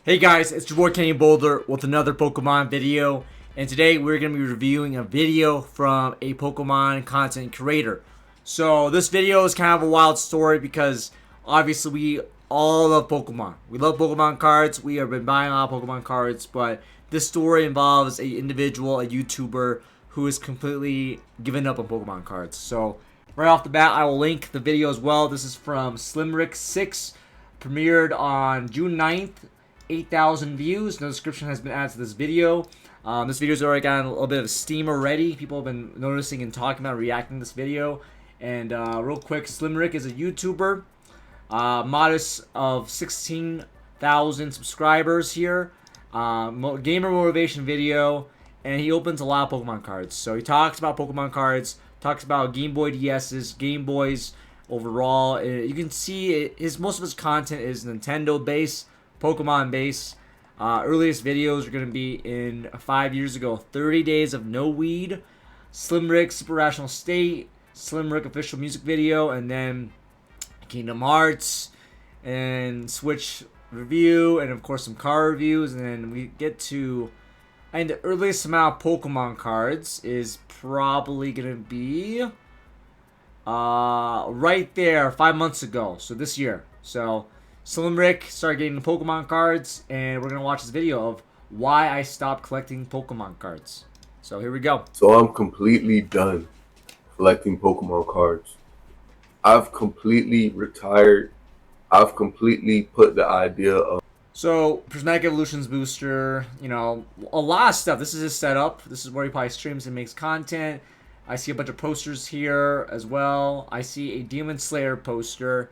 Hey guys, it's your boy Kenny Boulder with another Pokemon video, and today we're going to be reviewing a video from a Pokemon content creator. So this video is kind of a wild story because obviously we all love Pokemon. We love Pokemon cards, we have been buying a lot of Pokemon cards, but this story involves an individual, a YouTuber, who is completely given up on Pokemon cards. So right off the bat, I will link the video as well. This is from Slimrick6, premiered on June 9th. 8,000 views. No description has been added to this video. This video's already gotten a little bit of steam already. People have been noticing and talking about reacting to this video. And real quick, Slimrick is a YouTuber, modest of 16,000 subscribers here. Gamer motivation video, and he opens a lot of Pokemon cards. So he talks about Pokemon cards, talks about Game Boy DS's, Game Boys overall. You can see most of his content is Nintendo based, Pokemon base. Earliest videos are going to be in 5 years ago. 30 Days of No Weed, Slimrick Super Rational State, Slimrick official music video, and then Kingdom Hearts and Switch review, and of course some car reviews. And then we get to, and the earliest amount of Pokemon cards is probably going to be right there 5 months ago, so this year. So Slimrick started getting the Pokemon cards, and we're going to watch this video of why I stopped collecting Pokemon cards. So here we go. So I'm completely done collecting Pokemon cards. I've completely retired. I've completely put the idea of... So, Prismatic Evolutions booster, you know, a lot of stuff. This is his setup. This is where he probably streams and makes content. I see a bunch of posters here as well. I see a Demon Slayer poster.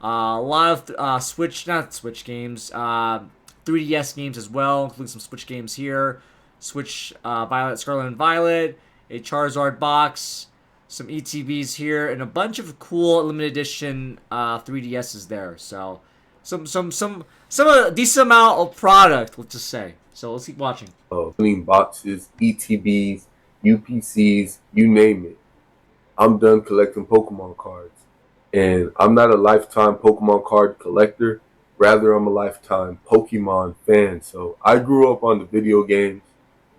A lot of not Switch games, 3DS games as well, including some Switch games here. Switch Violet, Scarlet and Violet, a Charizard box, some ETBs here, and a bunch of cool limited edition 3DSs there. So some a decent amount of product, let's just say. So let's keep watching. Clean boxes, ETBs, UPCs, you name it. I'm done collecting Pokemon cards. And I'm not a lifetime Pokemon card collector. Rather, I'm a lifetime Pokemon fan. So I grew up on the video games.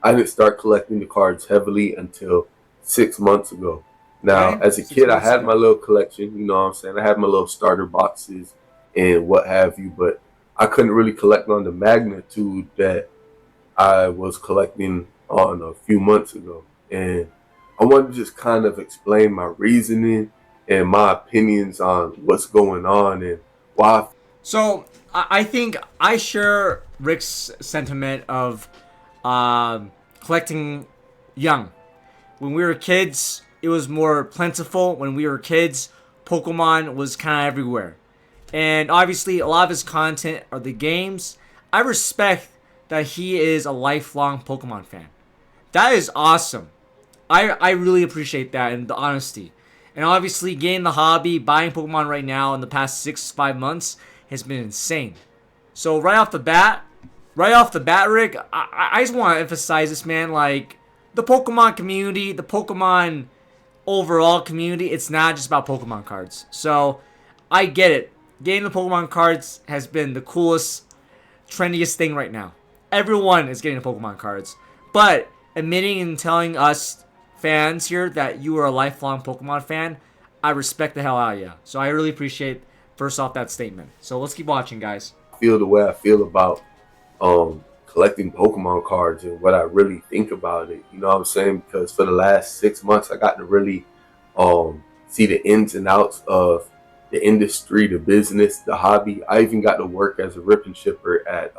I didn't start collecting the cards heavily until 6 months ago. Now, as a kid, I had my little collection. You know what I'm saying? I had my little starter boxes and what have you. But I couldn't really collect on the magnitude that I was collecting on a few months ago. And I wanted to just kind of explain my reasoning and my opinions on what's going on and why. So I think I share Rick's sentiment of collecting young. When we were kids, it was more plentiful. When we were kids, Pokemon was kind of everywhere. And obviously, a lot of his content are the games. I respect that he is a lifelong Pokemon fan. That is awesome. I really appreciate that and the honesty. And obviously, getting the hobby, buying Pokemon right now in the past 5 months has been insane. So right off the bat, Rick, I just want to emphasize this, man. Like, the Pokemon community, the Pokemon overall community, it's not just about Pokemon cards. So I get it. Getting the Pokemon cards has been the coolest, trendiest thing right now. Everyone is getting the Pokemon cards. But admitting and telling us fans here that you are a lifelong Pokemon fan, I respect the hell out of you. So I really appreciate, first off, that statement. So let's keep watching, guys. I feel the way I feel about collecting Pokemon cards and what I really think about it. You know what I'm saying? Because for the last 6 months, I got to really see the ins and outs of the industry, the business, the hobby. I even got to work as a rip and shipper at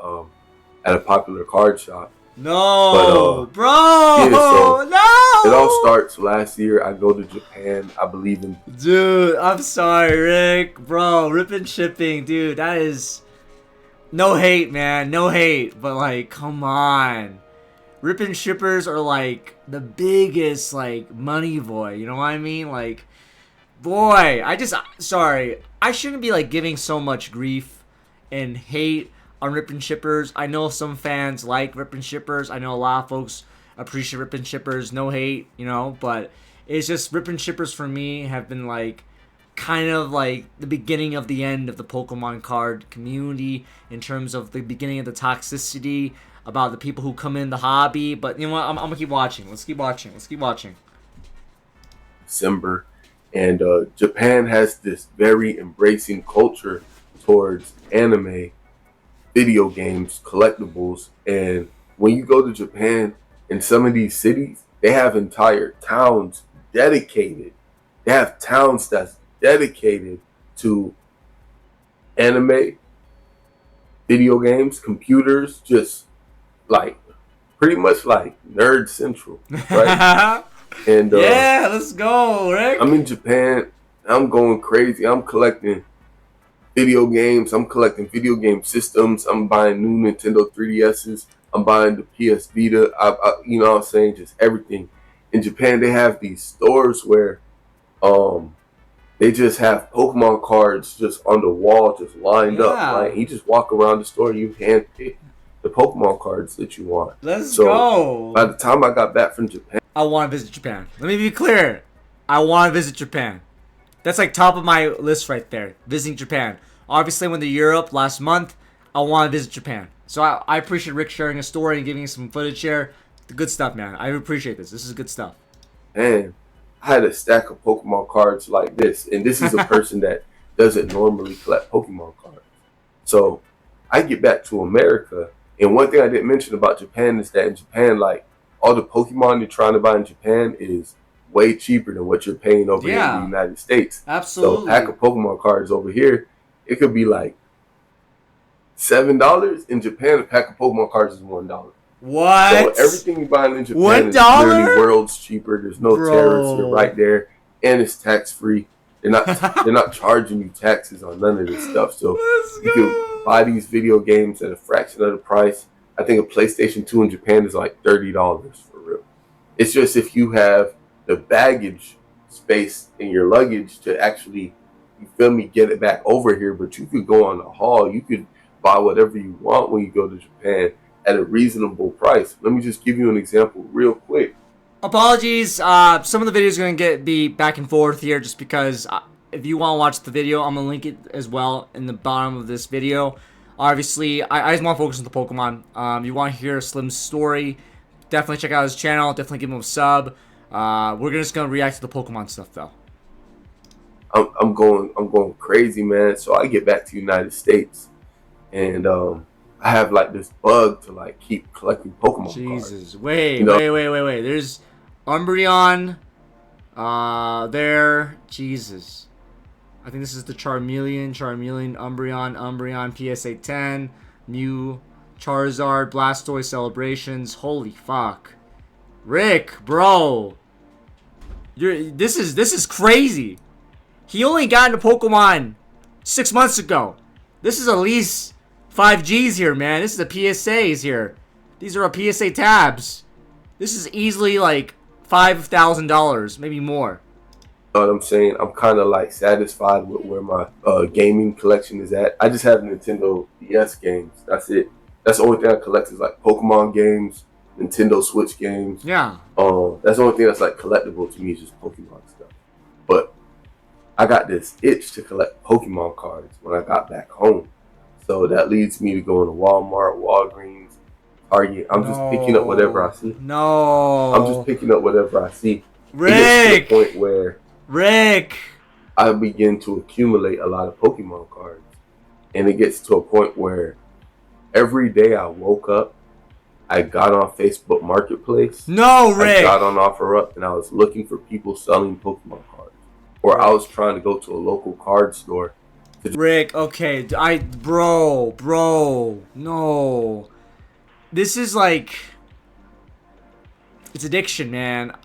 a popular card shop. No, bro, yeah, so no. It all starts last year. I go to Japan. I believe in... Dude, I'm sorry, Rick. Bro, ripping shipping, dude, that is... No hate, man. No hate. But, like, come on. Ripping shippers are, like, the biggest, like, money boy. You know what I mean? Like, boy, sorry. I shouldn't be, like, giving so much grief and hate on ripping shippers. I know some fans like ripping shippers. I know a lot of folks appreciate ripping shippers. No hate, you know, but it's just ripping shippers for me have been like kind of like the beginning of the end of the Pokemon card community in terms of the beginning of the toxicity about the people who come in the hobby. But you know what? I'm gonna keep watching. Let's keep watching. Let's keep watching. December, and Japan has this very embracing culture towards anime, video games, collectibles, and when you go to Japan, in some of these cities, they have entire towns dedicated. They have towns that's dedicated to anime, video games, computers, just like pretty much like nerd central, right? And yeah, let's go, Rick. I'm in Japan. I'm going crazy. I'm collecting video games. I'm collecting video game systems. I'm buying new Nintendo 3DSs. I'm buying the PS Vita. You know what I'm saying? Just everything. In Japan, they have these stores where they just have Pokemon cards just on the wall, just lined up. Right? You just walk around the store, you hand pick the Pokemon cards that you want. Let's go. By the time I got back from Japan, I want to visit Japan. Let me be clear. I want to visit Japan. That's like top of my list right there. Visiting Japan. Obviously, I went to Europe last month. I want to visit Japan. So I appreciate Rick sharing a story and giving us some footage here. The good stuff, man. I appreciate this. This is good stuff. And I had a stack of Pokemon cards like this. And this is a person that doesn't normally collect Pokemon cards. So I get back to America. And one thing I didn't mention about Japan is that in Japan, like, all the Pokemon you're trying to buy in Japan is way cheaper than what you're paying over here in the United States. Absolutely. So a pack of Pokemon cards over here, it could be like $7. In Japan, a pack of Pokemon cards is $1. What? So everything you buy in Japan $1? is literally worlds cheaper. There's no tariffs. You're right there, and it's tax free. They're not charging you taxes on none of this stuff. So you can buy these video games at a fraction of the price. I think a PlayStation 2 in Japan is like $30 for real. It's just if you have the baggage space in your luggage to actually, you feel me, get it back over here. But you could go on the haul. You could buy whatever you want when you go to Japan at a reasonable price. Let me just give you an example real quick. Apologies. Some of the videos are going to be back and forth here just because if you want to watch the video, I'm going to link it as well in the bottom of this video. Obviously, I just want to focus on the Pokemon. You want to hear Slim's story, definitely check out his channel. Definitely give him a sub. We're just going to react to the Pokemon stuff, though. I'm going crazy, man. So I get back to the United States, and I have like this bug to like keep collecting Pokemon cards. Jesus, wait. There's Umbreon, there. Jesus, I think this is the Charmeleon, Umbreon, PSA 10, Mew, Charizard, Blastoise Celebrations. Holy fuck, Rick, bro, this is crazy. He only got into Pokemon 6 months ago. This is at least 5Gs here, man. This is the PSAs here. These are PSA tabs. This is easily like $5,000, maybe more. You know what I'm saying? I'm kind of like satisfied with where my gaming collection is at. I just have Nintendo DS games. That's it. That's the only thing I collect is like Pokemon games, Nintendo Switch games. Yeah. That's the only thing that's like collectible to me is just Pokemon stuff. But I got this itch to collect Pokemon cards when I got back home. So that leads me to going to Walmart, Walgreens, Target. I'm just picking up whatever I see. I'm just picking up whatever I see. Rick! It gets to the point where Rick! I begin to accumulate a lot of Pokemon cards. And it gets to a point where every day I woke up, I got on Facebook Marketplace. No, Rick! I got on OfferUp and I was looking for people selling Pokemon cards. Or I was trying to go to a local card store. Rick, okay, bro, no. This is like, it's addiction, man.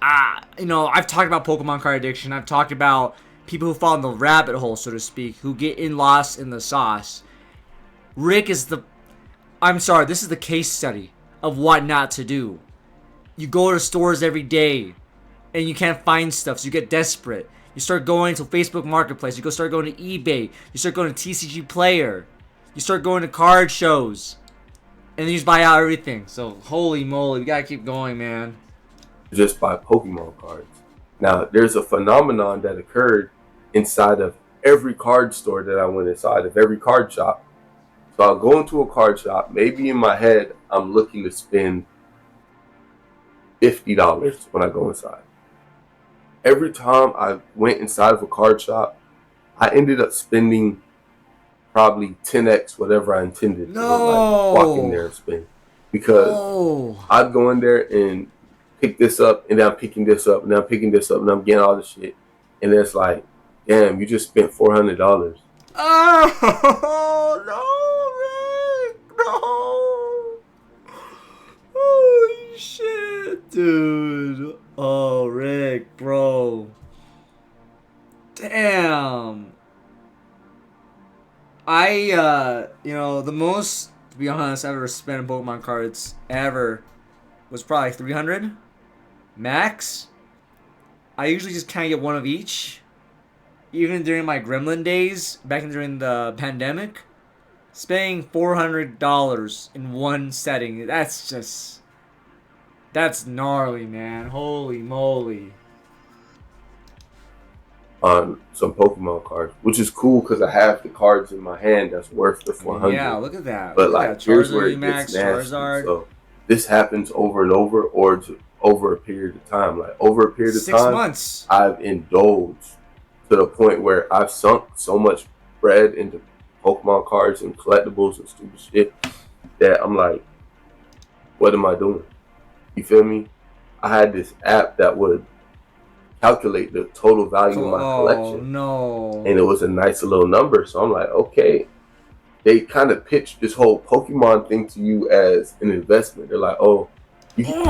You know, I've talked about Pokemon card addiction. I've talked about people who fall in the rabbit hole, so to speak, who get lost in the sauce. Rick is I'm sorry, this is the case study of what not to do. You go to stores every day, and you can't find stuff, so you get desperate. You start going to Facebook Marketplace. You start going to eBay. You start going to TCG Player. You start going to card shows. And then you just buy out everything. So, holy moly. We gotta keep going, man. Just buy Pokemon cards. Now, there's a phenomenon that occurred inside of every card store that I went inside of, every card shop. So I'll go into a card shop. Maybe in my head, I'm looking to spend $50 when I go inside. Every time I went inside of a card shop, I ended up spending probably 10x whatever I intended to like walk in there and spend. Because I'd go in there and pick this up, and then I'm picking this up, and then I'm picking this up, and I'm getting all this shit. And then it's like, damn, you just spent $400. Oh, no, Rick, no. Holy shit, dude. Oh, Rick, bro. Damn. You know, the most, to be honest, I've ever spent on Pokemon cards ever was probably 300 max. I usually just kind of get one of each. Even during my Gremlin days, back during the pandemic, spending $400 in one setting, that's gnarly, man. Holy moly. On some Pokemon cards, which is cool because I have the cards in my hand that's worth the 400. Yeah, look at that. But look like, at that. here's where Charizard it gets Max, nasty. Charizard. So this happens over and over, or over a period of time. Like over a period of 6 time, months. I've indulged to the point where I've sunk so much bread into Pokemon cards and collectibles and stupid shit that I'm like, what am I doing? You feel me? I had this app that would calculate the total value of my collection. No. And it was a nice little number. So I'm like, okay. They kind of pitched this whole Pokemon thing to you as an investment. They're like, oh, you can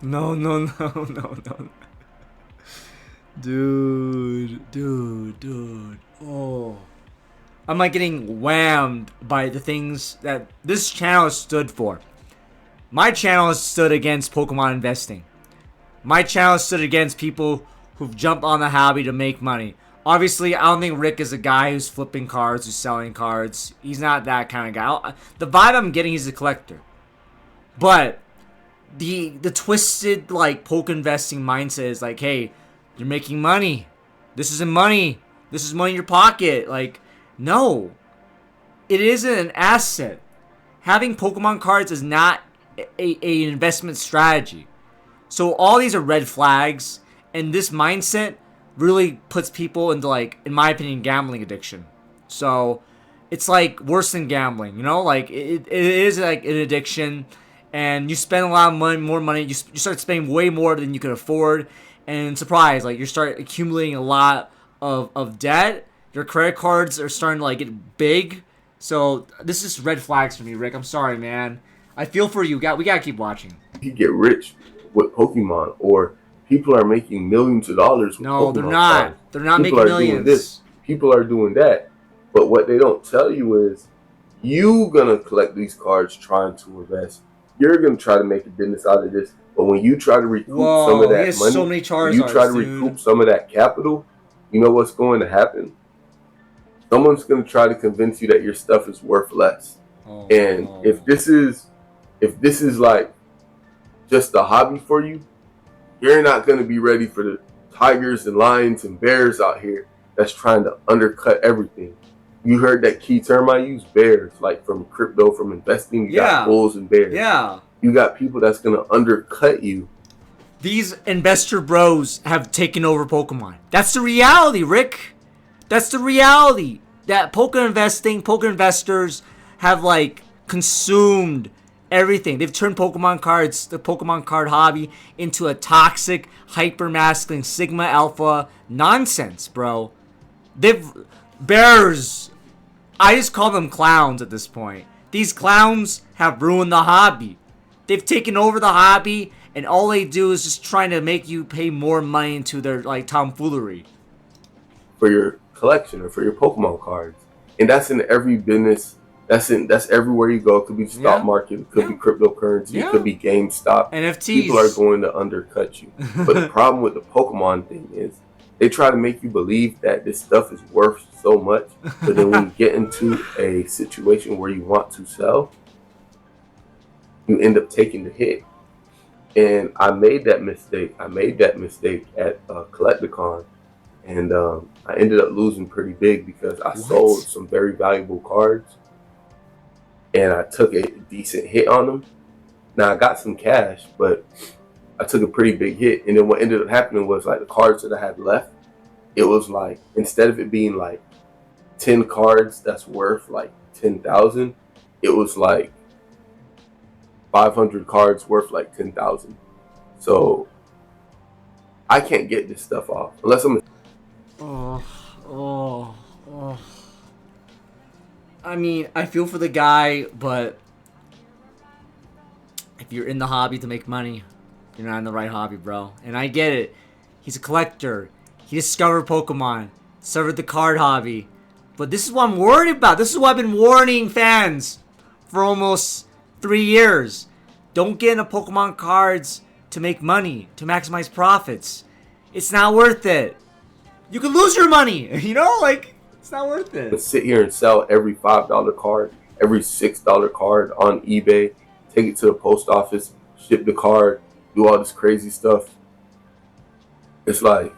No. Dude. Oh. I'm like getting whammed by the things that this channel stood for. My channel stood against Pokemon investing. My channel stood against people who've jumped on the hobby to make money. Obviously, I don't think Rick is a guy who's flipping cards, who's selling cards. He's not that kind of guy. The vibe I'm getting, he's a collector. But the twisted like poke investing mindset is like, hey, you're making money. This isn't money. This is money in your pocket. Like, no. It isn't an asset. Having Pokemon cards is not an investment strategy. So all these are red flags, and this mindset really puts people into, like, in my opinion, gambling addiction. So it's like worse than gambling, you know? Like it is like an addiction, and you spend a lot of money, more money. You start spending way more than you can afford, and surprise, like you start accumulating a lot of debt. Your credit cards are starting to like get big. So this is red flags for me, Rick. I'm sorry, man. I feel for you. We gotta keep watching. You get rich with Pokemon, or people are making millions of dollars with Pokemon they're not. cards. They're not People making are millions. doing this. People are doing that. But what they don't tell you is you gonna collect these cards trying to invest. You're gonna try to make a business out of this. But when you try to recoup some of that money, so many Charizards, you try to recoup some of that capital, you know what's going to happen? Someone's going to try to convince you that your stuff is worth less. If this is like just a hobby for you, you're not going to be ready for the tigers and lions and bears out here that's trying to undercut everything. You heard that key term I use, bears, like from crypto, from investing. You got bulls and bears. Yeah. You got people that's going to undercut you. These investor bros have taken over Pokemon. That's the reality, Rick. That's the reality. That poke investors have like consumed everything. They've turned Pokemon cards, the Pokemon card hobby, into a toxic, hyper-masculine, Sigma Alpha nonsense, bro. Bears. I just call them clowns at this point. These clowns have ruined the hobby. They've taken over the hobby, and all they do is just trying to make you pay more money into their like tomfoolery. For your collection or for your Pokemon cards. And that's in every business. That's everywhere you go. It could be stock market, it could be cryptocurrency, it could be GameStop. NFTs. People are going to undercut you. But the problem with the Pokemon thing is they try to make you believe that this stuff is worth so much, but then when you get into a situation where you want to sell, you end up taking the hit. And I made that mistake. I made that mistake at Collecticon, and I ended up losing pretty big because I sold What? some very valuable cards, and I took a decent hit on them. Now I got some cash, but I took a pretty big hit. And then what ended up happening was like the cards that I had left, it was like instead of it being like 10 cards that's worth like 10,000, it was like 500 cards worth like 10,000. So I can't get this stuff off unless I'm. Oh, oh, oh. I mean, I feel for the guy, but if you're in the hobby to make money, you're not in the right hobby, bro. And I get it. He's a collector. He discovered Pokemon, discovered the card hobby. But this is what I'm worried about. This is what I've been warning fans for almost 3 years. Don't get into Pokemon cards to make money, to maximize profits. It's not worth it. You can lose your money, you know? Like, it's not worth it. Sit here and sell every $5 card, every $6 card on eBay, take it to the post office, ship the card, do all this crazy stuff. It's like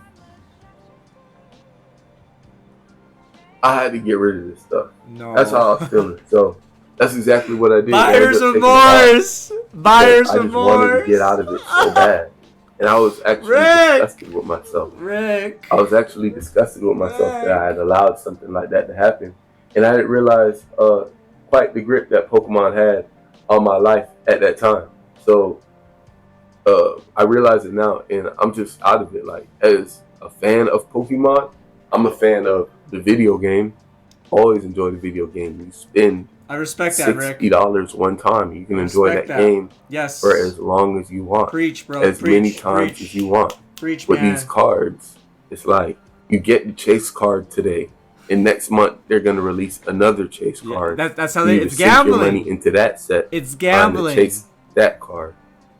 I had to get rid of this stuff. No. That's how I was feeling. So that's exactly what I did. Buyer's remorse. Buyer's remorse. I just wanted to get out of it so bad. And I was actually disgusted with myself. Rick. I was actually disgusted with myself that I had allowed something like that to happen. And I didn't realize quite the grip that Pokemon had on my life at that time. So I realize it now, and I'm just out of it. Like, as a fan of Pokemon, I'm a fan of the video game. Always enjoy the video game. You spend I respect that, Rick. $60 one time. You can enjoy that game for as long as you want. Preach, bro. As many times as you want. Preach, With man. these cards, it's like you get the chase card today, and next month they're gonna release another chase card. That's how it's sink gambling. your money into that set. It's gambling. To chase that card.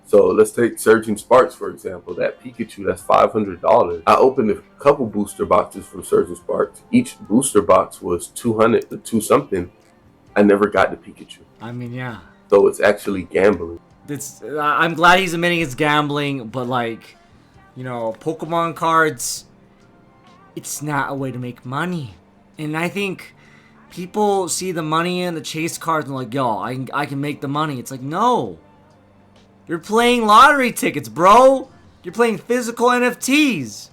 So let's take Surging Sparks for example. That Pikachu, that's $500. I opened a couple booster boxes from Surging Sparks. Each booster box was 200 to 2 something. I never got the Pikachu. I mean, yeah. So it's actually gambling. I'm glad he's admitting it's gambling, but like, you know, Pokemon cards, it's not a way to make money. And I think people see the money in the chase cards and like, yo, I can make the money. It's like, no. You're playing lottery tickets, bro. You're playing physical NFTs.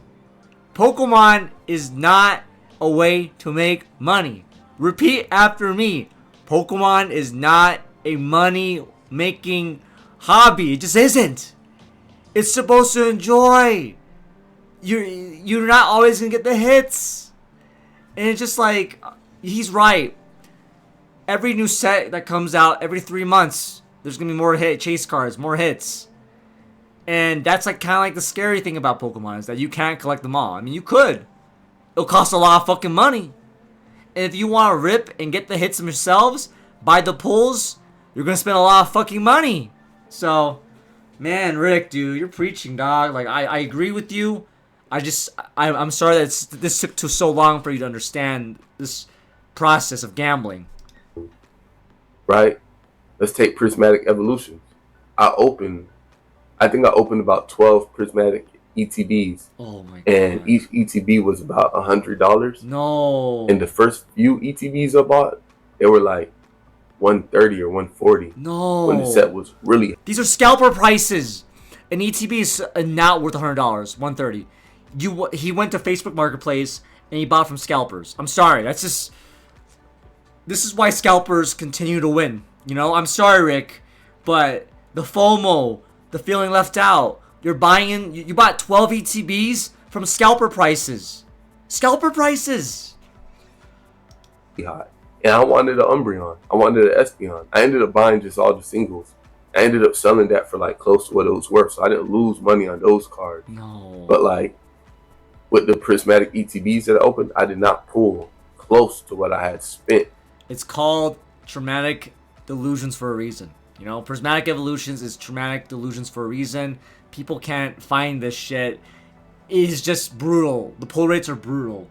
Pokemon is not a way to make money. Repeat after me. Pokemon is not a money-making hobby. It just isn't. It's supposed to enjoy. You're not always gonna get the hits. And it's just like, he's right. Every new set that comes out every 3 months, there's gonna be more chase cards, more hits. And that's like kind of like the scary thing about Pokemon is that you can't collect them all. I mean, you could. It'll cost a lot of fucking money. And if you want to rip and get the hits themselves, buy the pulls, you're going to spend a lot of fucking money. So, man, Rick, dude, you're preaching, dog. Like, I agree with you. I'm sorry that this took so long for you to understand this process of gambling. Right? Let's take Prismatic Evolutions. I think I opened about 12 Prismatic ETBs. Oh my god. And each ETB was about $100. No. And the first few ETBs I bought, they were like $130 or $140. No. When the set was really. These are scalper prices. An ETB is not worth $100. $130. He went to Facebook Marketplace and he bought from scalpers. I'm sorry. That's just. This is why scalpers continue to win. You know, I'm sorry, Rick, but the FOMO, the feeling left out. You're buying. You bought 12 ETBs from scalper prices. Scalper prices. Hot. And I wanted an Umbreon. I wanted an Espeon. I ended up buying just all the singles. I ended up selling that for like close to what it was worth, so I didn't lose money on those cards. No. But like with the Prismatic ETBs that I opened, I did not pull close to what I had spent. It's called traumatic delusions for a reason. You know, Prismatic Evolutions is traumatic delusions for a reason. People can't find this shit. It is just brutal. The pull rates are brutal.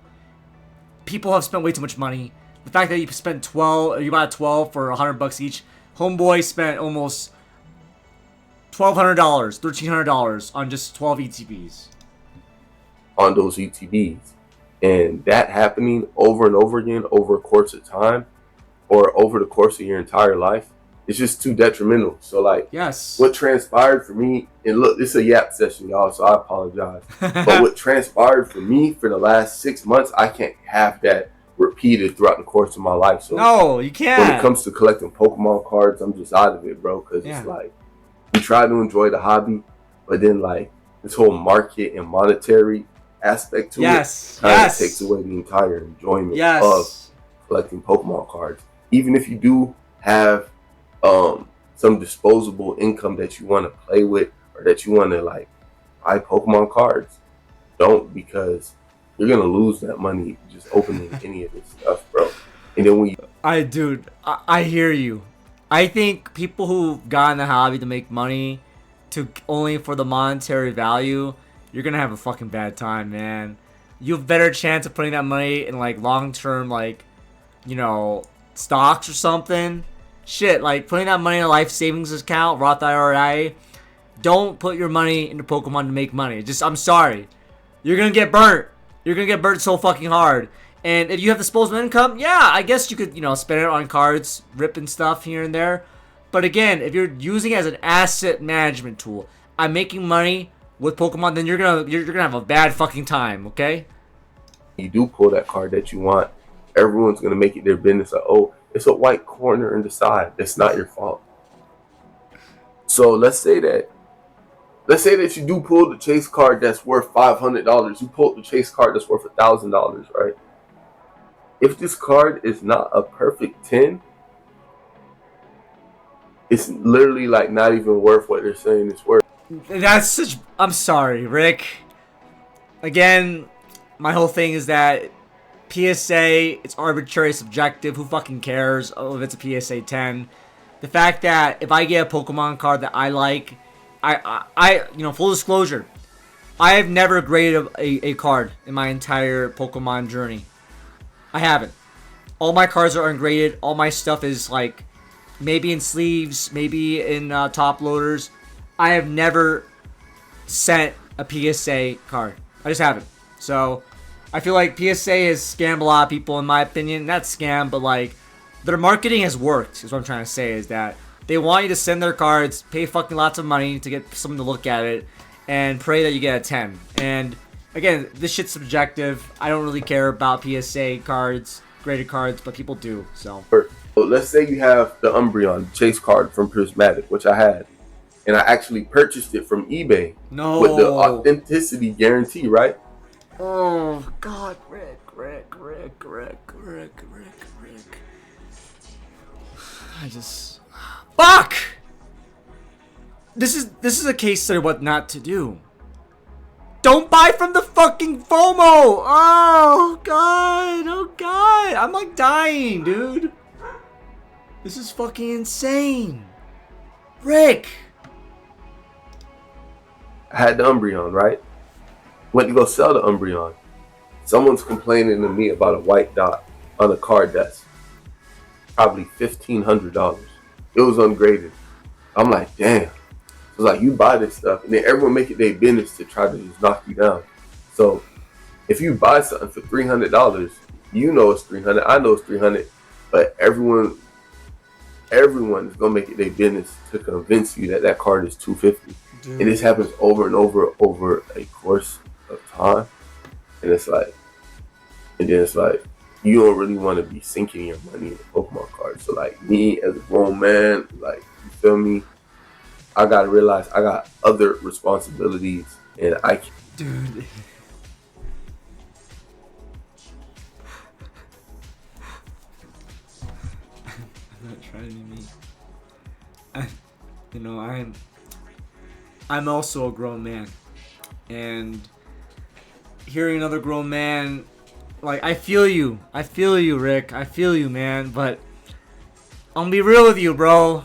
People have spent way too much money. The fact that you spent 12, you bought 12 for $100 each. Homeboy spent almost $1,200, $1,300 on just 12 ETBs. On those ETBs. And that happening over and over again over a course of time or over the course of your entire life, it's just too detrimental. So like, yes, what transpired for me, and look, this is a yap session, y'all, so I apologize. But what transpired for me for the last 6 months, I can't have that repeated throughout the course of my life. So no, you can't. When it comes to collecting Pokemon cards, I'm just out of it, bro, because it's like, you try to enjoy the hobby, but then like this whole market and monetary aspect to it kind of takes away the entire enjoyment of collecting Pokemon cards. Even if you do have some disposable income that you want to play with, or that you want to like buy Pokemon cards, don't, because you're gonna lose that money just opening any of this stuff, bro. And then when you I hear you. I think people who got in the hobby to make money to only for the monetary value, you're gonna have a fucking bad time, man. You have a better chance of putting that money in like long-term, like, you know, stocks or something. Shit, like putting that money in a life savings account, Roth IRA. Don't put your money into Pokemon to make money. Just, I'm sorry, you're gonna get burnt. You're gonna get burnt so fucking hard. And if you have disposable income, yeah, I guess you could, you know, spend it on cards, ripping stuff here and there. But again, if you're using it as an asset management tool, I'm making money with Pokemon, then you're gonna have a bad fucking time, okay? You do pull that card that you want, everyone's gonna make it their business. Like, oh, it's a white corner in the side. It's not your fault. So let's say that you do pull the chase card that's worth $500. You pulled the chase card that's worth $1,000, right? If this card is not a perfect 10, it's literally like not even worth what they're saying it's worth. That's such... I'm sorry, Rick. Again, my whole thing is that PSA, it's arbitrary, subjective. Who fucking cares if it's a PSA 10? The fact that if I get a Pokemon card that I like, I you know, full disclosure, I have never graded a card in my entire Pokemon journey. I haven't. All my cards are ungraded. All my stuff is like maybe in sleeves, maybe in top loaders. I have never sent a PSA card. I just haven't. So I feel like PSA has scammed a lot of people, in my opinion. Not scam, but like their marketing has worked, is what I'm trying to say, is that they want you to send their cards, pay fucking lots of money to get someone to look at it, and pray that you get a 10. And again, this shit's subjective. I don't really care about PSA cards, graded cards, but people do, so. Let's say you have the Umbreon chase card from Prismatic, which I had, and I actually purchased it from eBay. No. With the authenticity guarantee, right? Oh, God, Rick. I just... Fuck! This is a case study of what not to do. Don't buy from the fucking FOMO! Oh god! I'm like dying, dude. This is fucking insane. Rick! I had the Umbreon, right? Went to go sell the Umbreon. Someone's complaining to me about a white dot on a card that's probably $1,500. It was ungraded. I'm like, damn. It's like, you buy this stuff, and then everyone make it their business to try to just knock you down. So if you buy something for $300, you know it's $300. I know it's $300, but everyone is gonna make it their business to convince you that that card is $250. Dude. And this happens over and over a course of time, and then it's like you don't really want to be sinking your money in Pokemon cards. So like me as a grown man, like, you feel me? I gotta realize I got other responsibilities, and I can't. Dude. I'm not trying to be mean. I'm also a grown man, and hearing another grown man, like, I feel you, Rick. I feel you, man. But I'm gonna be real with you, bro.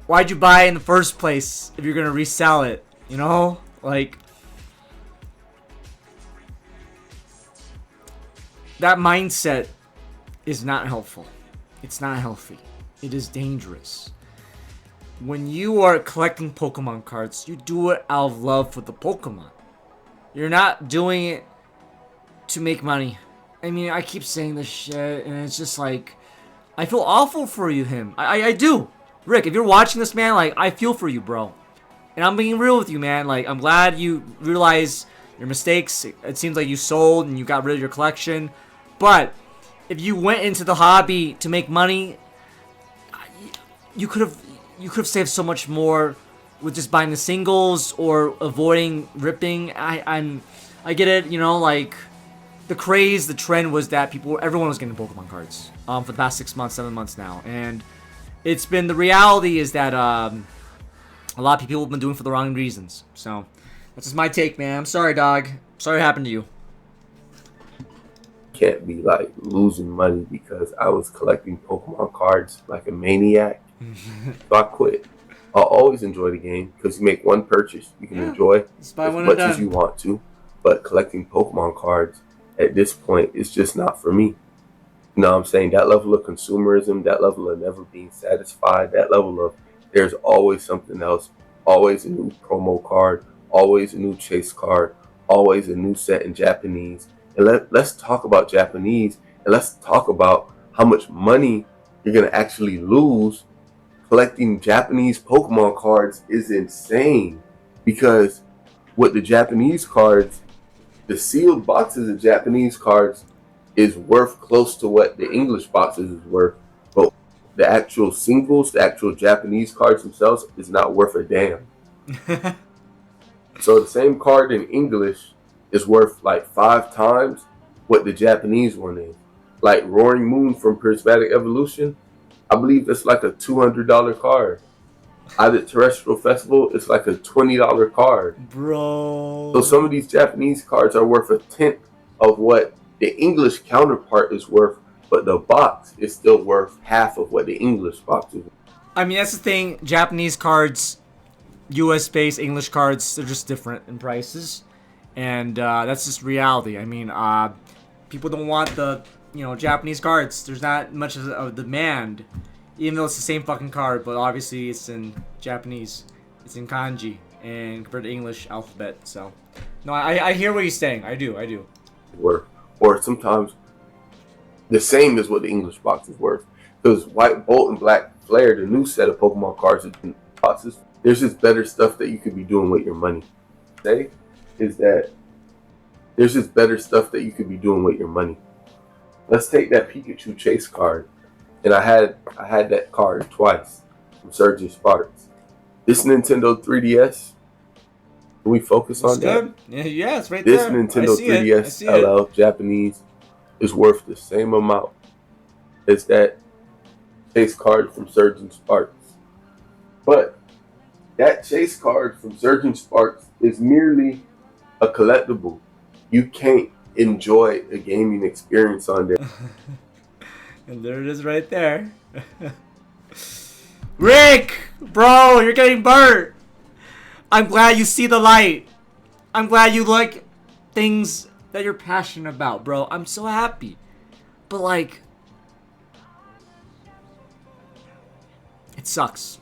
Why'd you buy it in the first place if you're gonna resell it? You know, like, that mindset is not helpful. It's not healthy. It is dangerous. when you are collecting Pokemon cards, you do it out of love for the Pokemon. You're not doing it to make money. I mean, I keep saying this shit, and it's just like, I feel awful for you, him. I do. Rick, if you're watching this, man, like, I feel for you, bro. And I'm being real with you, man. Like, I'm glad you realize your mistakes. It seems like you sold and you got rid of your collection. But if you went into the hobby to make money, you could have saved so much more with just buying the singles or avoiding ripping. I get it, you know, like the craze, the trend was that everyone was getting Pokemon cards for the past 6 months, 7 months now, and it's been, the reality is that a lot of people have been doing it for the wrong reasons. So that's just my take, man. I'm sorry, dog. Sorry it happened to you. Can't be like losing money because I was collecting Pokemon cards like a maniac. So I quit. I'll always enjoy the game because you make one purchase, you can enjoy as much as you want to. But collecting Pokemon cards at this point is just not for me. You know what I'm saying? That level of consumerism, that level of never being satisfied, that level of there's always something else, always a new promo card, always a new chase card, always a new set in Japanese. And let's talk about Japanese, and let's talk about how much money you're going to actually lose. Collecting Japanese Pokemon cards is insane because with the Japanese cards, the sealed boxes of Japanese cards is worth close to what the English boxes is worth. But the actual singles, the actual Japanese cards themselves is not worth a damn. So the same card in English is worth like 5 times what the Japanese one is. Like Roaring Moon from Prismatic Evolution, I believe that's like a $200 card. Out at Terrestrial Festival, it's like a $20 card. Bro. So some of these Japanese cards are worth a tenth of what the English counterpart is worth, but the box is still worth half of what the English box is. I mean, that's the thing. Japanese cards, US-based English cards, they're just different in prices. And that's just reality. I mean, people don't want the, Japanese cards. There's not much of a demand, even though it's the same fucking card, but obviously it's in Japanese. It's in kanji and compared to English alphabet. So, no, I hear what he's saying. I do. Or sometimes the same as what the English box is worth. Because White Bolt and Black Flare, the new set of Pokemon cards in boxes, there's just better stuff that you could be doing with your money. There's just better stuff that you could be doing with your money. Let's take that Pikachu Chase card. And I had that card twice from Surgeon Sparks. This Nintendo 3DS, can we focus on that? Yeah, it's right this there. This Nintendo 3DS LL Japanese is worth the same amount as that Chase card from Surgeon Sparks. But that Chase card from Surgeon Sparks is merely a collectible. You can't enjoy a gaming experience on there. And there it is right there. Rick! Bro, you're getting burnt! I'm glad you see the light. I'm glad you like things that you're passionate about, bro. I'm so happy. But like, it sucks.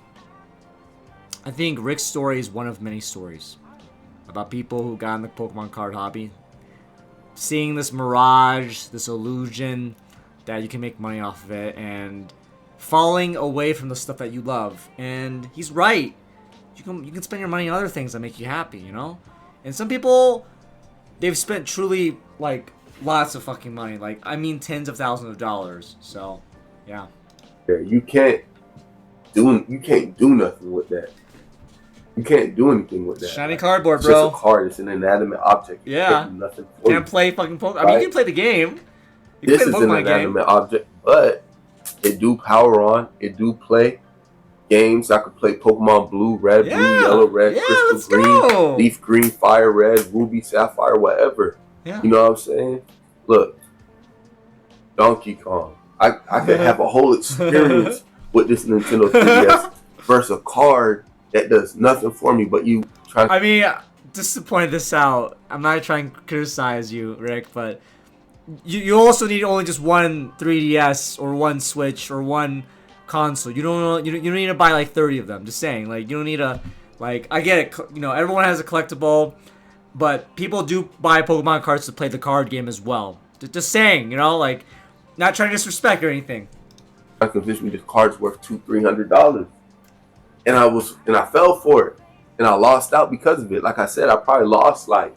I think Rick's story is one of many stories about people who got in the Pokemon card hobby, seeing this mirage, this illusion that you can make money off of it, and falling away from the stuff that you love. And he's right. You can spend your money on other things that make you happy, you know? And some people, they've spent truly, like, lots of fucking money. Like, I mean tens of thousands of dollars. So, yeah. You can't do nothing with that. You can't do anything with that. Shiny cardboard, it's bro. It's just a card. It's an inanimate object. Yeah. You can't do nothing for Can't play fucking Pokemon. I mean, you can play the game. This is an inanimate object, but it do power on. It do play games. I could play Pokemon Blue, Red, Blue, Yellow, Red, Crystal Green, Leaf Green, Fire Red, Ruby, Sapphire, whatever. Yeah. You know what I'm saying? Look, Donkey Kong. I could have a whole experience with this Nintendo 3DS versus a card that does nothing for me, but you try. I mean, just to point this out, I'm not trying to criticize you, Rick, but you also need only just one 3DS or one Switch or one console. You don't need to buy like 30 of them. Just saying, like you don't need to, like I get it. You know, everyone has a collectible, but people do buy Pokemon cards to play the card game as well. Just saying, you know, like not trying to disrespect or anything. I convinced me this card's worth $200-300, and I fell for it, and I lost out because of it. Like I said, I probably lost like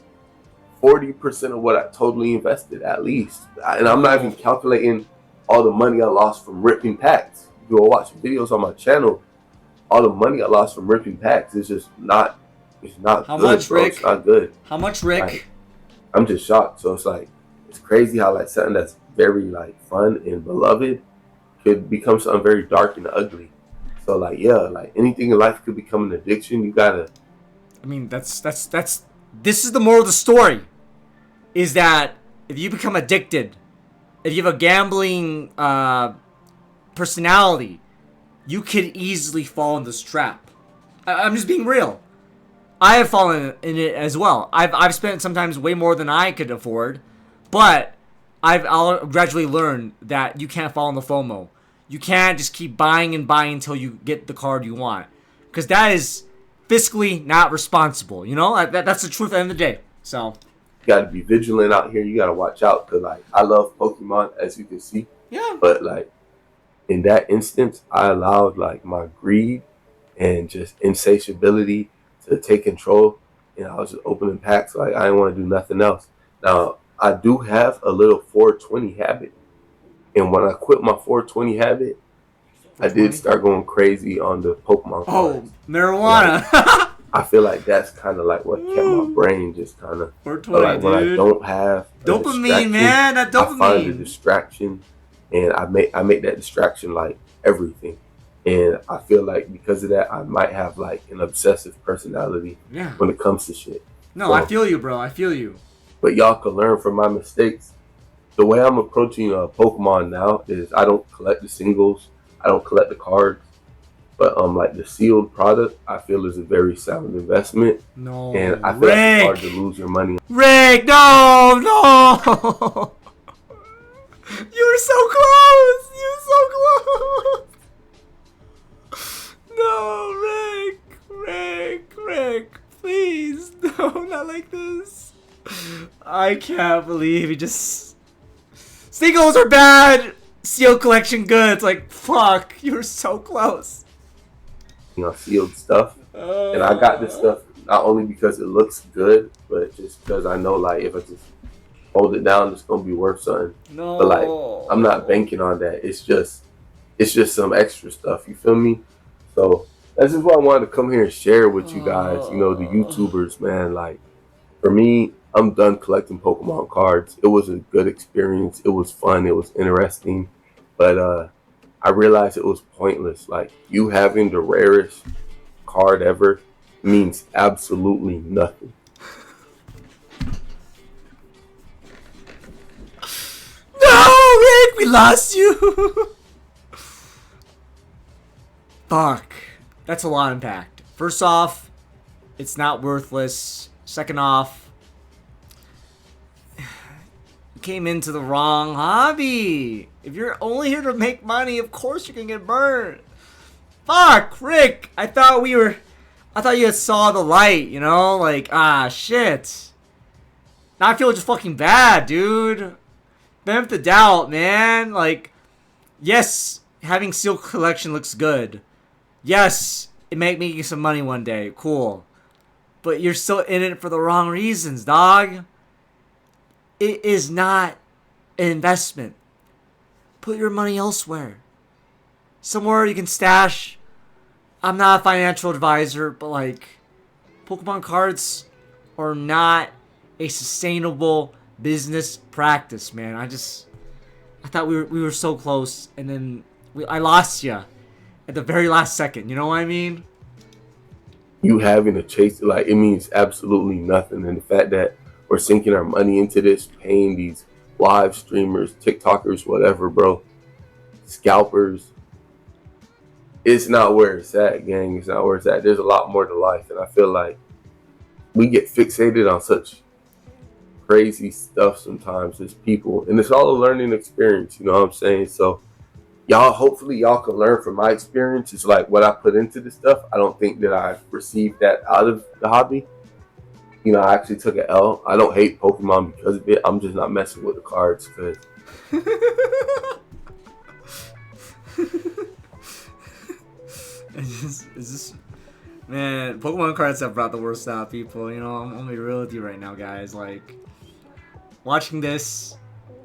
40% of what I totally invested at least, and I'm not even calculating all the money I lost from ripping packs. You go watch videos on my channel. All the money I lost from ripping packs is just not. It's not How good, much, bro. Rick? It's not good. How much, Rick? Like, I'm just shocked. So it's like it's crazy how like something that's very like fun and beloved could become something very dark and ugly. So like yeah, like anything in life could become an addiction. You gotta. I mean, that's this is the moral of the story, is that if you become addicted, if you have a gambling personality, you could easily fall in this trap. I'm just being real. I have fallen in it as well. I've spent sometimes way more than I could afford, but I'll gradually learn that you can't fall in the FOMO. You can't just keep buying and buying until you get the card you want, because that is fiscally not responsible. You know, that's the truth at the end of the day. So You gotta be vigilant out here. You gotta watch out, because like I love Pokemon, as you can see. yeah. But like in that instance, I allowed like my greed and just insatiability to take control, and I was just opening packs like I didn't want to do nothing else. Now I do have a little 420 habit, and when I quit my 420 habit, I did start going crazy on the Pokemon cards. Oh, marijuana. Like, I feel like that's kind of like what kept my brain just kind of. 420, like when I don't have dopamine, man, that dopamine. I find a distraction, and I make that distraction like everything. And I feel like because of that, I might have like an obsessive personality when it comes to shit. No, so, I feel you, bro. I feel you. But y'all can learn from my mistakes. The way I'm approaching Pokemon now is I don't collect the singles, I don't collect the cards, but like the sealed product, I feel is a very sound investment. No, and I feel like it's hard to lose your money. Rick, no. You were so close. You were so close. No, Rick, please, no, not like this. I can't believe he just. Singles are bad. Sealed collection goods, like fuck. You were so close. You know, sealed stuff, and I got this stuff not only because it looks good, but just because I know like if I just hold it down, it's gonna be worth something. No. But like I'm not banking on that. It's just some extra stuff. You feel me? So that's just why I wanted to come here and share with you guys. You know, the YouTubers, man. Like for me, I'm done collecting Pokemon cards. It was a good experience. It was fun. It was interesting, but I realized it was pointless. Like you having the rarest card ever means absolutely nothing. No, Rick, we lost you. Fuck. That's a lot unpacked. First off, it's not worthless. Second off, you came into the wrong hobby. If you're only here to make money, of course you're gonna get burned. Fuck, Rick. I thought you had saw the light, you know? Like, shit. Now I feel just fucking bad, dude. Benefit of the doubt, man. Like, yes, having sealed collection looks good. Yes, it might make you some money one day. Cool. But you're still in it for the wrong reasons, dog. It is not an investment. Put your money elsewhere. Somewhere you can stash. I'm not a financial advisor, but like, Pokemon cards are not a sustainable business practice, man. I thought we were so close, and then I lost you at the very last second. You know what I mean? You having to chase it, like, it means absolutely nothing. And the fact that we're sinking our money into this, paying these live streamers, TikTokers, whatever, bro, scalpers, it's not where it's at, gang. It's not where it's at. There's a lot more to life. And I feel like we get fixated on such crazy stuff sometimes as people. And it's all a learning experience, you know what I'm saying? So y'all, hopefully y'all can learn from my experience. It's like what I put into this stuff. I don't think that I received that out of the hobby. You know, I actually took an L. I don't hate Pokemon because of it. I'm just not messing with the cards because it's just, man, Pokemon cards have brought the worst out of people. You know, I'm gonna be real with you right now, guys. Like, watching this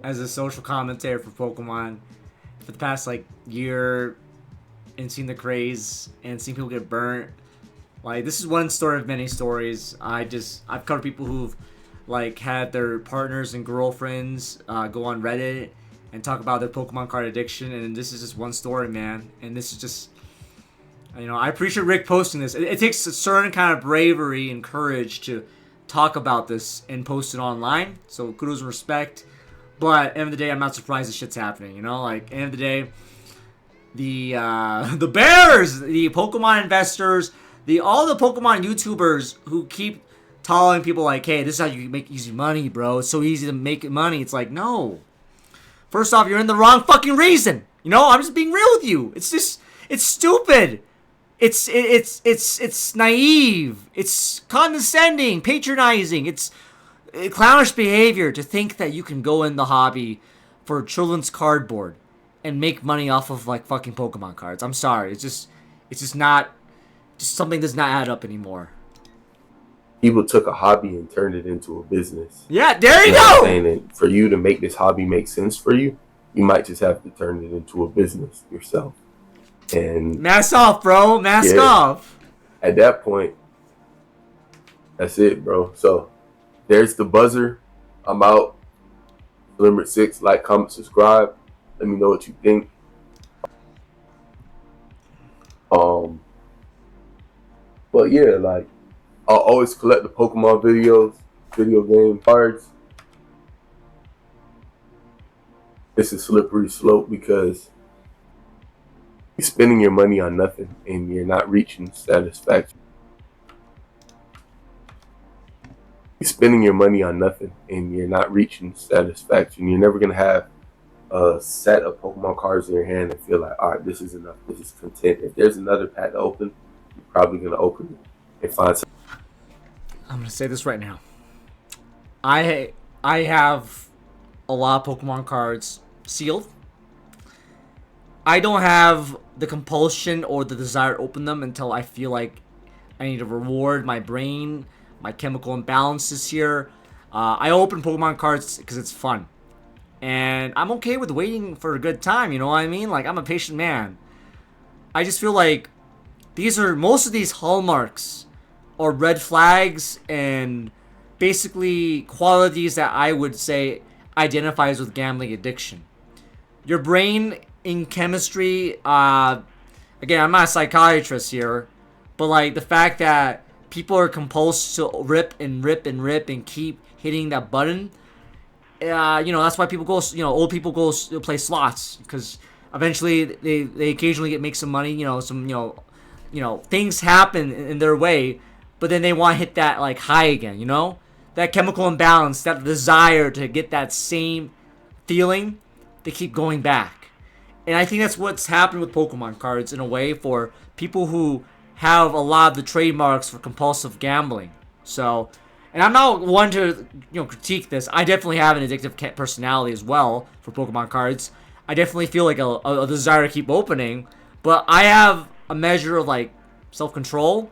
as a social commentator for Pokemon for the past like year and seeing the craze and seeing people get burnt. Like, this is one story of many stories. I've covered people who've like had their partners and girlfriends go on Reddit and talk about their Pokemon card addiction, and this is just one story, man. And this is just, you know, I appreciate Rick posting this. It takes a certain kind of bravery and courage to talk about this and post it online. So kudos and respect. But at the end of the day, I'm not surprised this shit's happening. You know, like, at the end of the day, the bears, the Pokemon investors, all the Pokemon YouTubers who keep telling people like, hey, this is how you make easy money, bro. It's so easy to make money. It's like, no. First off, you're in the wrong fucking reason. You know, I'm just being real with you. It's just, it's stupid. It's naive. It's condescending, patronizing. It's clownish behavior to think that you can go in the hobby for children's cardboard and make money off of like fucking Pokemon cards. I'm sorry. It's just not, just something does not add up anymore. people took a hobby and turned it into a business. Yeah, there you know what I'm go. saying? And for you to make this hobby make sense for you, you might just have to turn it into a business yourself. And Mask off, bro. Mask Yeah. off. at that point, that's it, bro. So there's the buzzer. I'm out. Slimrick6, like, comment, subscribe. Let me know what you think. But yeah, like, I'll always collect the Pokemon videos, video game cards. It's a slippery slope because you're spending your money on nothing and you're not reaching satisfaction. You're spending your money on nothing and you're not reaching satisfaction. You're never gonna have a set of Pokemon cards in your hand and feel like, all right, this is enough. This is content. If there's another pack to open, you're probably gonna open it and find something. I'm gonna say this right now. I have a lot of Pokemon cards sealed. I don't have the compulsion or the desire to open them until I feel like I need to reward my brain, my chemical imbalances here. I open Pokemon cards because it's fun. And I'm okay with waiting for a good time, you know what I mean? Like, I'm a patient man. I just feel like most of these hallmarks or red flags and basically qualities that I would say identifies with gambling addiction. Your brain in chemistry, again, I'm not a psychiatrist here, but like the fact that people are compulsed to rip and rip and rip and keep hitting that button, that's why people go, old people go play slots, because eventually they occasionally make some money, things happen in their way, but then they want to hit that like high again, that chemical imbalance, that desire to get that same feeling, they keep going back. And I think that's what's happened with Pokemon cards in a way for people who have a lot of the trademarks for compulsive gambling. So, and I'm not one to critique this. I definitely have an addictive personality as well for Pokemon cards. I definitely feel like a desire to keep opening, but I have a measure of like self-control.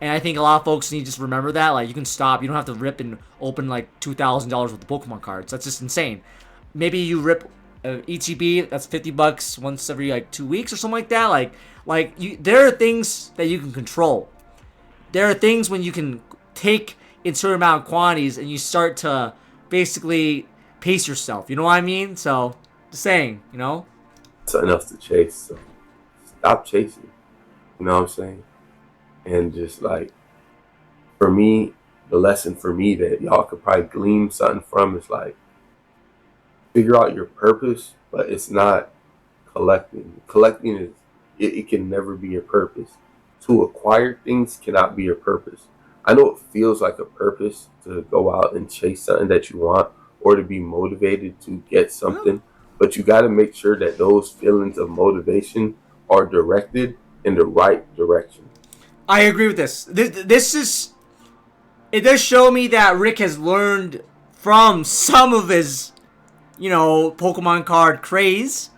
And I think a lot of folks need to just remember that. Like, you can stop. You don't have to rip and open like $2,000 worth of Pokemon cards. That's just insane. Maybe you rip ETB, that's $50 once every like 2 weeks or something like that. There are things that you can control. There are things when you can take in certain amount of quantities and you start to basically pace yourself. You know what I mean? So, just saying, Something else to chase. So stop chasing. You know what I'm saying? And just like, for me, the lesson for me that y'all could probably glean something from is like, figure out your purpose, but it's not collecting. Collecting is, it can never be your purpose. To acquire things cannot be your purpose. I know it feels like a purpose to go out and chase something that you want or to be motivated to get something, But you got to make sure that those feelings of motivation are directed in the right direction. I agree with this. It does show me that Rick has learned from some of his, Pokemon card craze.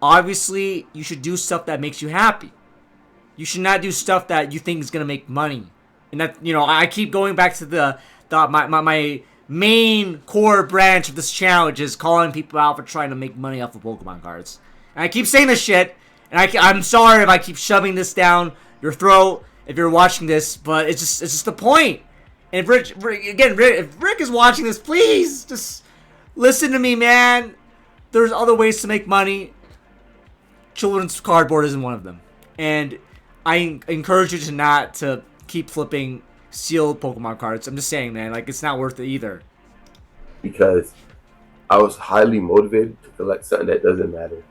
Obviously, you should do stuff that makes you happy. You should not do stuff that you think is gonna make money. And that, I keep going back to my main core branch of this channel, which is calling people out for trying to make money off of Pokemon cards. And I keep saying this shit, and I'm sorry if I keep shoving this down your throat if you're watching this, but it's just the point. And if Rick is watching this, please just listen to me, man. There's other ways to make money. Children's cardboard isn't one of them. And I encourage you to keep flipping sealed Pokemon cards. I'm just saying, man, like, it's not worth it either. Because I was highly motivated to collect something that doesn't matter.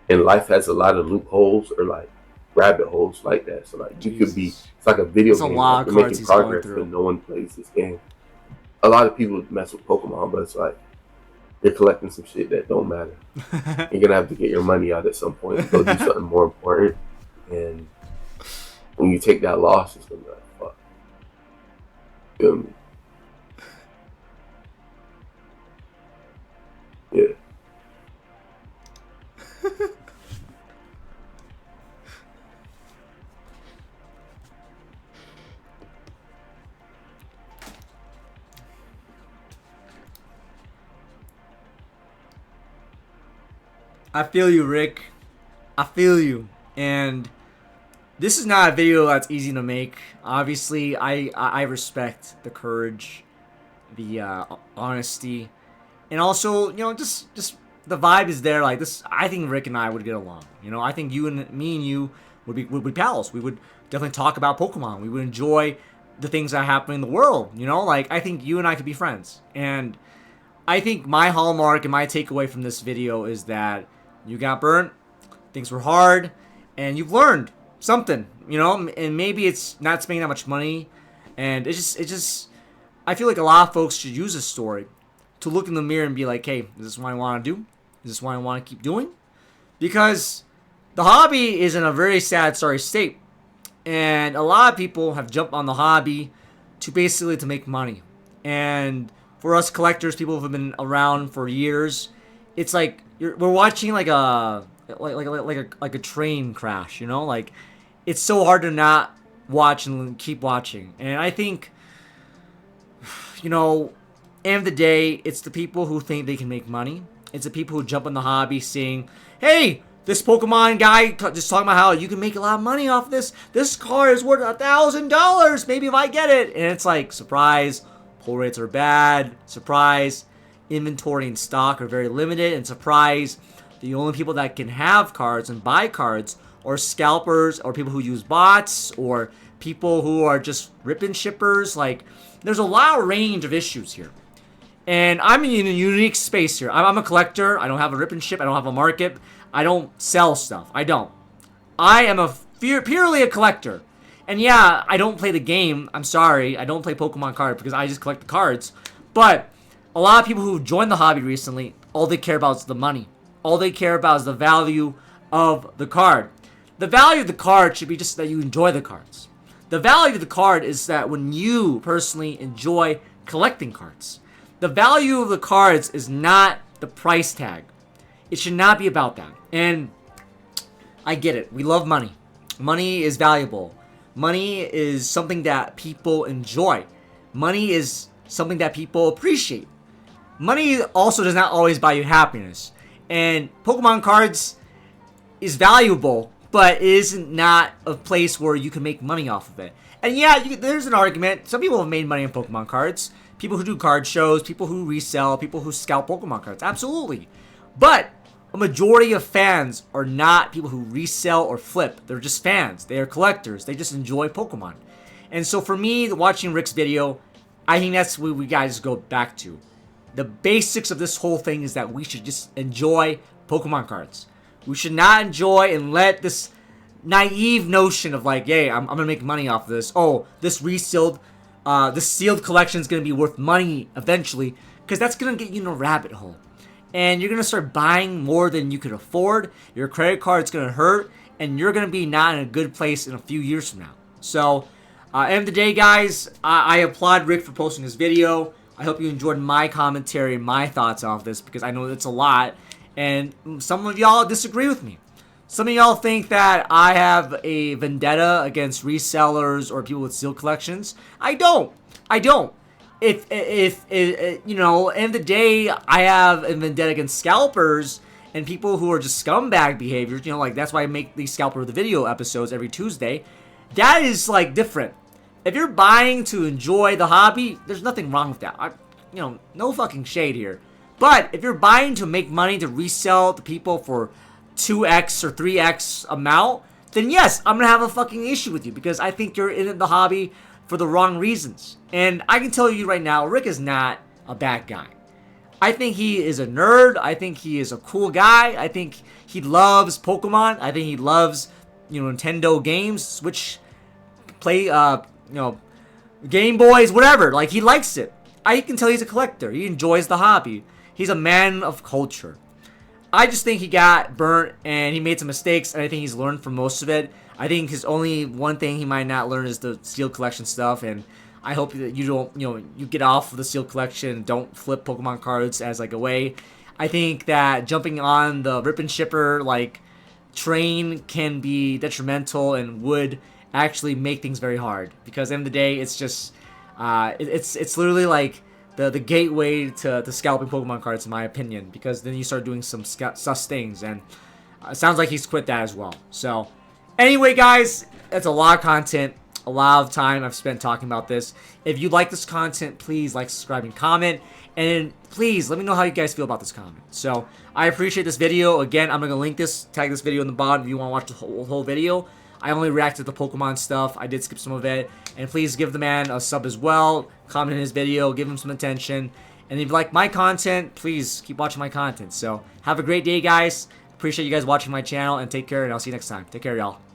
And life has a lot of loopholes or like rabbit holes like that. So like you could be, it's like a video game. Like you're making progress, but no one plays this game. A lot of people mess with Pokemon, but it's like you're collecting some shit that don't matter. You're gonna have to get your money out at some point and go do something more important. And when you take that loss, it's gonna be like, fuck. Feel me? Yeah. I feel you, Rick. I feel you. And this is not a video that's easy to make. Obviously, I respect the courage, the honesty, and also, just the vibe is there. Like this, I think Rick and I would get along. I think me and you would be pals. We would definitely talk about Pokemon. We would enjoy the things that happen in the world. Like I think you and I could be friends. And I think my hallmark and my takeaway from this video is that you got burnt, things were hard, and you've learned something, and maybe it's not spending that much money, and it just, I feel like a lot of folks should use this story to look in the mirror and be like, hey, is this what I want to do? Is this what I want to keep doing? Because the hobby is in a very sad, sorry state, and a lot of people have jumped on the hobby to make money, and for us collectors, people who have been around for years, it's like we're watching like a train crash, like it's so hard to not watch and keep watching. And I think, end of the day, it's the people who think they can make money. It's the people who jump on the hobby saying, hey, this Pokemon guy just talking about how you can make a lot of money off this. This card is worth $1,000. Maybe if I get it. And it's like, surprise, pull rates are bad. Surprise, inventory and stock are very limited. And surprise, the only people that can have cards and buy cards are scalpers or people who use bots or people who are just rip-and shippers. Like, there's a lot of range of issues here. And I'm in a unique space here. I'm a collector. I don't have a rip-and ship. I don't have a market. I don't sell stuff. I don't. I am purely a collector. And yeah, I don't play the game. I'm sorry. I don't play Pokemon cards because I just collect the cards. But a lot of people who joined the hobby recently, all they care about is the money. All they care about is the value of the card. The value of the card should be just that you enjoy the cards. The value of the card is that when you personally enjoy collecting cards. The value of the cards is not the price tag. It should not be about that. And I get it. We love money. Money is valuable. Money is something that people enjoy. Money is something that people appreciate. Money also does not always buy you happiness. And Pokemon cards is valuable, but it isn't not a place where you can make money off of it. And yeah, there's an argument. Some people have made money on Pokemon cards. People who do card shows, people who resell, people who scalp Pokemon cards. Absolutely. But a majority of fans are not people who resell or flip. They're just fans. They are collectors. They just enjoy Pokemon. And so for me, watching Rick's video, I think that's what we guys go back to. The basics of this whole thing is that we should just enjoy Pokemon cards. We should not enjoy and let this naive notion of like, hey, I'm going to make money off of this. Oh, this sealed collection is going to be worth money eventually. Because that's going to get you in a rabbit hole. and you're going to start buying more than you could afford. Your credit card's going to hurt, and you're going to be not in a good place in a few years from now. So, end of the day, guys, I applaud Rick for posting this video. I hope you enjoyed my commentary and my thoughts off this, because I know it's a lot, and some of y'all disagree with me. Some of y'all think that I have a vendetta against resellers or people with seal collections. I don't. If you know, end of the day, I have a vendetta against scalpers and people who are just scumbag behaviors. You know, like, that's why I make these scalper the video episodes every Tuesday. That is, like, different. If you're buying to enjoy the hobby, there's nothing wrong with that. You know, no fucking shade here. But if you're buying to make money to resell to people for 2x or 3x amount, then yes, I'm gonna have a fucking issue with you, because I think you're in the hobby for the wrong reasons. And I can tell you right now, Rick is not a bad guy. I think he is a nerd. I think he is a cool guy. I think he loves Pokemon. I think he loves, you know, Nintendo games, Switch, play, you know, Game Boys, whatever. Like, he likes it. I can tell he's a collector. He enjoys the hobby. He's a man of culture. I just think he got burnt and he made some mistakes, and I think he's learned from most of it. I think his only one thing he might not learn is the steel collection stuff, and I hope that you don't, you know, you get off of the steel collection and don't flip Pokemon cards as like a way. I think that jumping on the rip and shipper like train can be detrimental and would actually make things very hard, because at the end of the day, it's just it's literally like the gateway to scalping Pokemon cards, in my opinion, because then you start doing some sus things, and it sounds like he's quit that as well. So anyway, guys, that's a lot of content, a lot of time I've spent talking about this. If you like this content, please like, subscribe, and comment, and please let me know how you guys feel about this comment. So I appreciate this video. Again, I'm gonna link this, tag this video in the bottom if you want to watch the whole video. I only reacted to the Pokemon stuff. I did skip some of it. And please give the man a sub as well. Comment in his video. Give him some attention. And if you like my content, please keep watching my content. So have a great day, guys. Appreciate you guys watching my channel. And take care. And I'll see you next time. Take care, y'all.